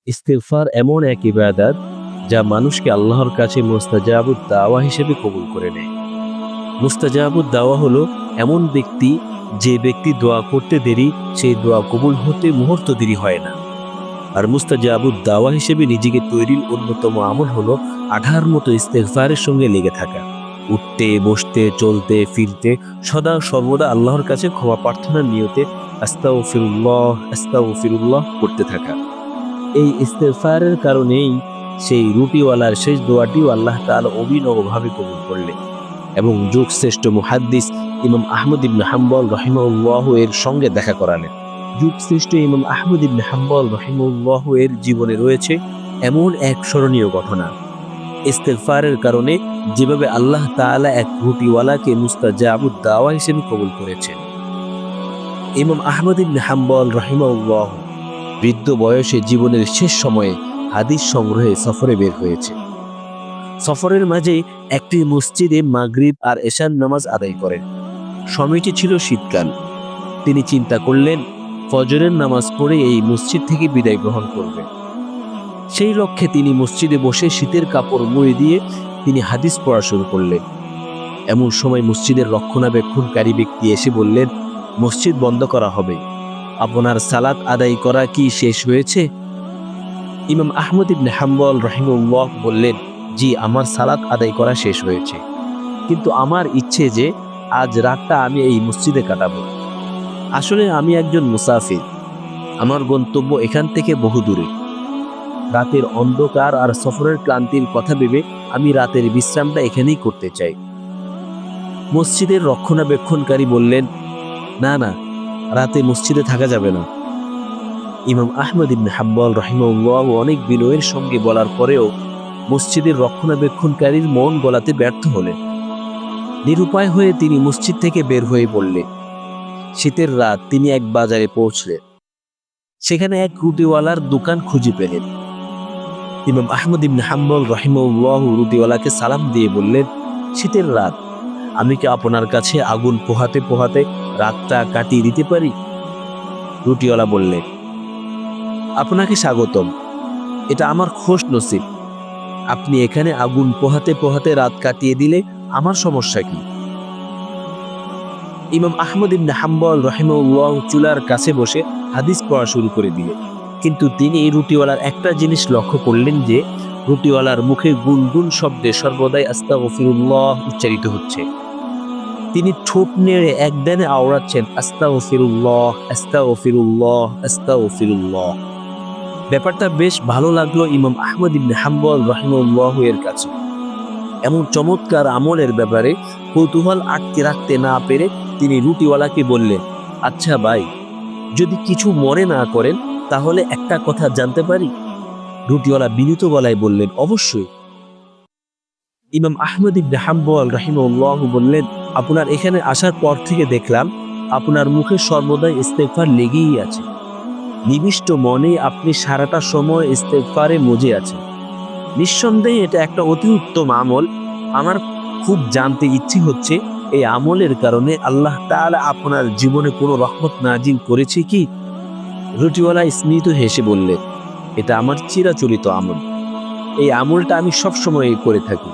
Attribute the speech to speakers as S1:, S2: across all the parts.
S1: ইস্তিগফার এমন এক ইবাদত যা মানুষকে আল্লাহর কাছে মুস্তাজাবুদ দাওয়া হিসেবে কবুল করে নেয়। মুস্তাজাবুদ দাওয়া হলো এমন ব্যক্তি যে ব্যক্তি দোয়া করতে দেরি সেই দোয়া কবুল হতে মুহূর্ত দেরি হয় না। আর মুস্তাজাবুদ দাওয়া হিসেবে নিজেকে তৈরির অন্যতম আমল হলো আঠার মতো ইস্তিগফারের সঙ্গে লেগে থাকা। উঠতে বসতে চলতে ফিরতে সদা সর্বদা আল্লাহর কাছে ক্ষমা প্রার্থনার নিয়তে আস্তাগফিরুল্লাহ আস্তাগফিরুল্লাহ করতে থাকা। এই ইস্তেগফারের কারণেই সেই রুটিওয়ালার শেষ দোয়াটিও আল্লাহ তাআলা অভিনবভাবে কবুল করলেন এবং যুগশ্রেষ্ঠ মুহাদ্দিস ইমাম আহমদ ইবনে হাম্বল রাহিমাহুল্লাহ এর সঙ্গে দেখা করালেন। যুগশ্রেষ্ঠ ইমাম আহমদ ইবনে হাম্বল রাহিমাহুল্লাহ এর জীবনে রয়েছে এমন এক স্মরণীয় ঘটনা। ইস্তেগফারের কারণে যেভাবে আল্লাহ তাআলা এক রুটিওয়ালাকে মুস্তাজাবুদ দাওয়া হিসেবে কবুল করেছেন। ইমাম আহমদ ইবনে হাম্বল রাহিমাহুল্লাহ বৃদ্ধ বয়সে জীবনের শেষ সময়ে হাদিস সংগ্রহে সফরে বের হয়েছে। সফরের মাঝে একটি মসজিদে মাগরিব আর এশার নামাজ আদায় করেন। সময়টি ছিল শীতকাল। তিনি চিন্তা করলেন ফজরের নামাজ পড়ে এই মসজিদ থেকে বিদায় গ্রহণ করবেন। সেই লক্ষ্যে তিনি মসজিদে বসে শীতের কাপড় মুড়ি দিয়ে তিনি হাদিস পড়া শুরু করলেন। এমন সময় মসজিদের রক্ষণাবেক্ষণকারী ব্যক্তি এসে বললেন, মসজিদ বন্ধ করা হবে, আপনার সালাত আদায় করা কি শেষ হয়েছে? ইমাম আহমদ ইবনে হাম্বল রাহিমাহুল্লাহ বললেন, জি, আমার সালাত আদায় করা শেষ হয়েছে, কিন্তু আমার ইচ্ছে যে আজ রাতটা আমি এই মসজিদে কাটাবো। আসলে আমি একজন মুসাফির, আমার গন্তব্য এখান থেকে বহু দূরে। রাতের অন্ধকার আর সফরের ক্লান্তির কথা ভেবে আমি রাতের বিশ্রামটা এখানেই করতে চাই। মসজিদের রক্ষণাবেক্ষণকারী বললেন, না না, রাতে মসজিদে থাকা যাবে না। ইমাম আহমদ ইবনে হাম্বল রাহিমাহুল্লাহ অনেক বিনয়ের সঙ্গে বলার পরেও মসজিদের রক্ষণাবেক্ষণকারীর মন গলাতে ব্যর্থ হলেন। নিরুপায় হয়ে তিনি মসজিদ থেকে বের হয়ে পড়লেন। শীতের রাত তিনি এক বাজারে পৌঁছলেন। সেখানে এক রুটিওয়ালার দোকান খুঁজে পেলেন। ইমাম আহমদ ইবনে হাম্বল রাহিমাহুল্লাহ রুটিওয়ালাকে সালাম দিয়ে বললেন, শীতের রাত, আমি কি আপনার কাছে আগুন পোহাতে পোহাতে রাতটা কাটিয়ে দিতে পারি? রুটিওয়ালা বললেন, আপনাকে স্বাগতম, এটা আমার খোশ নসিব। আপনি এখানে আগুন পোহাতে পোহাতে রাত কাটিয়ে দিলে আমার সমস্যা কি? ইমাম আহমদ ইবনে হাম্বল রাহিমাহুল্লাহ চুলার কাছে বসে হাদিস পড়া শুরু করে দিলেন। কিন্তু তিনি রুটিওয়ালার একটা জিনিস লক্ষ্য করলেন যে রুটিওয়ালার মুখে গুনগুন শব্দে সর্বদাই আস্তাগফিরুল্লাহ উচ্চারিত হচ্ছে। তিনি ঠোঁট নেড়ে একদানে আওড়াচ্ছেন, আস্তাগফিরুল্লাহ আস্তাগফিরুল্লাহ আস্তাগফিরুল্লাহ। ব্যাপারটা বেশ ভালো লাগলো ইমাম আহমদ ইবনে হাম্বল রাহিমাহুল্লাহ এর কাছে। এমন চমৎকার আমলের ব্যাপারে কৌতূহল আটকে রাখতে না পেরে তিনি রুটিওয়ালাকে বললেন, আচ্ছা ভাই, যদি কিছু মনে না করেন তাহলে একটা কথা জানতে পারি? রুটিওয়ালা বিনীত গলায় বললেন, অবশ্যই। ইমাম আহমদ ইবনে হাম্বল রাহিমাহুল্লাহ বললেন, আপনার এখানে আসার পর থেকে দেখলাম আপনার মুখে সর্বদাই ইস্তেগফার লেগেই আছে। নিবিষ্ট মনে আপনি সারাটা সময় ইস্তেগফারে মজে আছেন। নিঃসন্দেহে এটা একটা অতি উত্তম আমল। আমার খুব জানতে ইচ্ছে হচ্ছে, এই আমলের কারণে আল্লাহ তাআলা আপনার জীবনে কোনো রহমত নাজিল করেছে কি? রুটিওয়ালা স্মিত হেসে বললেন, এটা আমার চিরাচরিত আমল। এই আমলটা আমি সবসময় করে থাকি।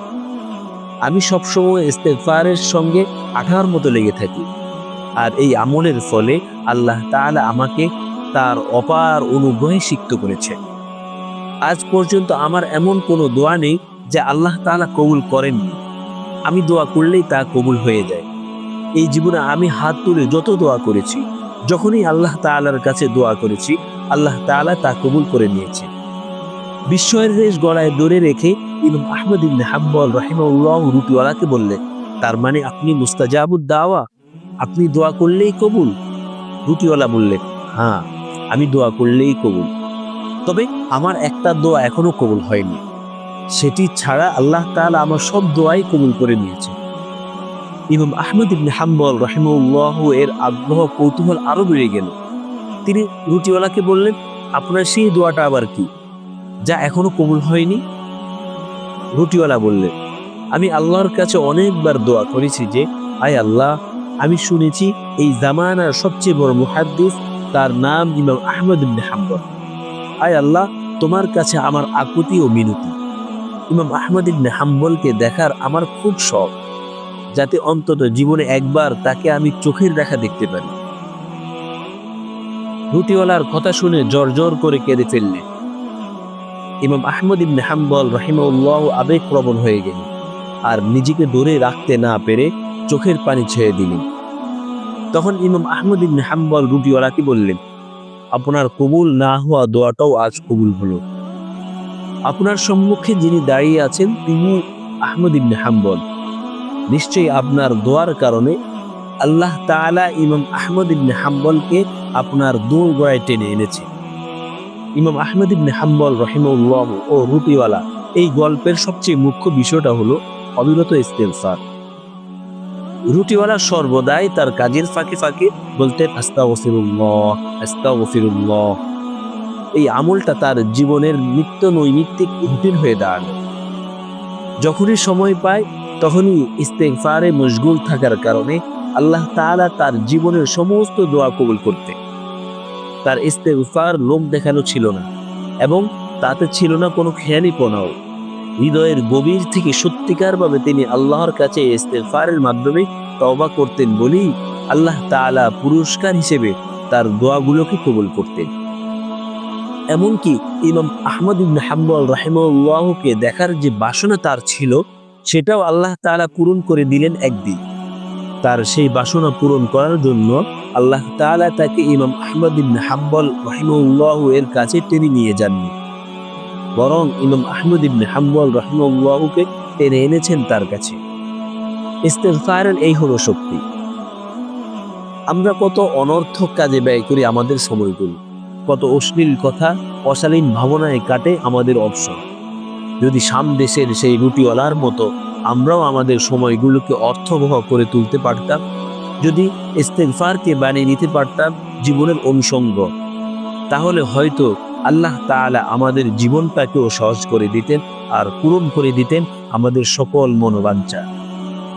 S1: আমি সবসময় ইস্তেগফারের সঙ্গে আঠার মতো লেগে থাকি। আর এই আমলের ফলে আল্লাহ তাআলা আমাকে তার অপার অনুগ্রহে সিক্ত করেছে। আজ পর্যন্ত আমার এমন কোনো দোয়া নেই যা আল্লাহ তাআলা কবুল করেননি। আমি দোয়া করলেই তা কবুল হয়ে যায়। এই জীবনে আমি হাত তুলে যত দোয়া করেছি, যখনই আল্লাহ তাআলার কাছে দোয়া করেছি, আল্লাহ তাআলা তা কবুল করে নিয়েছে। বিস্ময়ের রেশ গলায় ধরে রেখে ইমাম আহমদ ইবনে হাম্বল রাহিমাহুল্লাহ রুটিওয়ালাকে বললেন, তার মানে আপনি মুস্তাজাবুদ দাওয়া, আপনি দোয়া করলেই কবুল? রুটিওয়ালা বললেন, হ্যাঁ, আমি দোয়া করলেই কবুল। তবে আমার একটা দোয়া এখনো কবুল হয়নি। সেটি ছাড়া আল্লাহ তাআলা আমার সব দোয়াই কবুল করে নিয়েছে। ইমাম আহমদ ইবনে হাম্বল রাহিমাহুল্লাহ এর আগ্রহ কৌতূহল আরো বেড়ে গেল। তিনি রুটিওয়ালাকে বললেন, আপনার সেই দোয়াটা আবার কি, যা এখনো কবুল হয়নি? রুটিওয়ালা বললেন, আমি আল্লাহর কাছে অনেকবার দোয়া করেছি যে, আয় আল্লাহ, আমি শুনেছি এই জামানার সবচেয়ে বড় মুহাদ্দিস, তার নাম ইমাম আহমদ ইবনে হাম্বল। আয় আল্লাহ, তোমার কাছে আমার আকুতি ও মিনতি, ইমাম আহমদ ইবনে হাম্বলকে দেখার আমার খুব শখ, যাতে অন্তত জীবনে একবার তাকে আমি চোখের দেখা দেখতে পারি। রুটিওয়ালার কথা শুনে জর্জর করে কেঁদে ফেললেন। ইমাম আহমদ ইবনে হাম্বল রাহিমাহুল্লাহ আবেগপ্রবণ হয়ে গেলেন আর নিজেকে ধরে রাখতে না পেরে চোখের পানি ছেড়ে দিলেন। তখন ইমাম আহমদ ইবনে হাম্বল রুটিওয়ালাকে বললেন, আপনার কবুল না হওয়া দোয়াটাও আজ কবুল হলো। আপনার সম্মুখে যিনি দাঁড়িয়ে আছেন তিনি আহমদ ইবনে হাম্বল। নিশ্চয়ই আপনার দোয়ার কারণে আল্লাহ তাআলা ইমাম আহমদ ইবনে হাম্বলকে আপনার দোরগোড়ায় টেনে এনেছে। ইমাম আহমদ ইবনে হাম্বল রাহিমাহুল্লাহ ও রুটিওয়ালা এই গল্পের সবচেয়ে মুখ্য বিষয়টা হলো অবিরত ইস্তেগফার। রুটিওয়ালা সর্বদাই তার কাজের ফাঁকে ফাঁকে বলতেন আস্তাগফিরুল্লাহ, আস্তাগফিরুল্লাহ। এই আমলটা তার জীবনের নিত্য নৈমিত্তিক রুটিন হয়ে দাঁড়ালো। যখনই সময় পায় তখনই ইস্তেগফারে মশগুল থাকার কারণে আল্লাহ তাআলা তার জীবনের সমস্ত দোয়া কবুল করতেন। তার ইস্তেগফার লোক দেখানো ছিল না এবং তাতে ছিল না কোনো খেয়ালিপনাও। হৃদয়ের গভীর থেকে সত্যিকারভাবে তিনি আল্লাহর কাছে ইস্তেগফারের মাধ্যমে তওবা করতেন বলেই আল্লাহ তাআলা পুরস্কার হিসেবে তার দোয়াগুলোকে কবুল করতেন। এমনকি ইমাম আহমদ ইবনে হাম্বল রাহিমাহুল্লাহকে দেখার যে বাসনা তার ছিল সেটাও আল্লাহ তাআলা পূরণ করে দিলেন একদিন। তার সেই বাসনা পূরণ করার জন্য আল্লাহ তাআলা তাকে ইমাম আহমদ ইবনে হাম্বল রাহিমাহুল্লাহ এর কাছে টেনে নিয়ে যাননি, বরং ইমাম আহমদ ইবনে হাম্বল রাহিমাহুল্লাহকে টেনে এনেছেন তার কাছে। ইস্তেগফারের এই হলো শক্তি। আমরা কত অনর্থক কাজে ব্যয় করি আমাদের সময়গুলো, কত অশ্লীল কথা, অশালীন ভাবনায় কাটে আমাদের অবসর। যদি সামদেশের সেই রুটিওয়ালার মতো আমরাও আমাদের সময়গুলোকে অর্থবহ করে তুলতে পারতাম, যদি ইস্তেগফারকে বানিয়ে নিতে পারতাম জীবনের অনুষঙ্গ, তাহলে হয়তো আল্লাহ তাআলা আমাদের জীবনটাকেও সহজ করে দিতেন আর পূরণ করে দিতেন আমাদের সকল মনোবাঞ্ছা।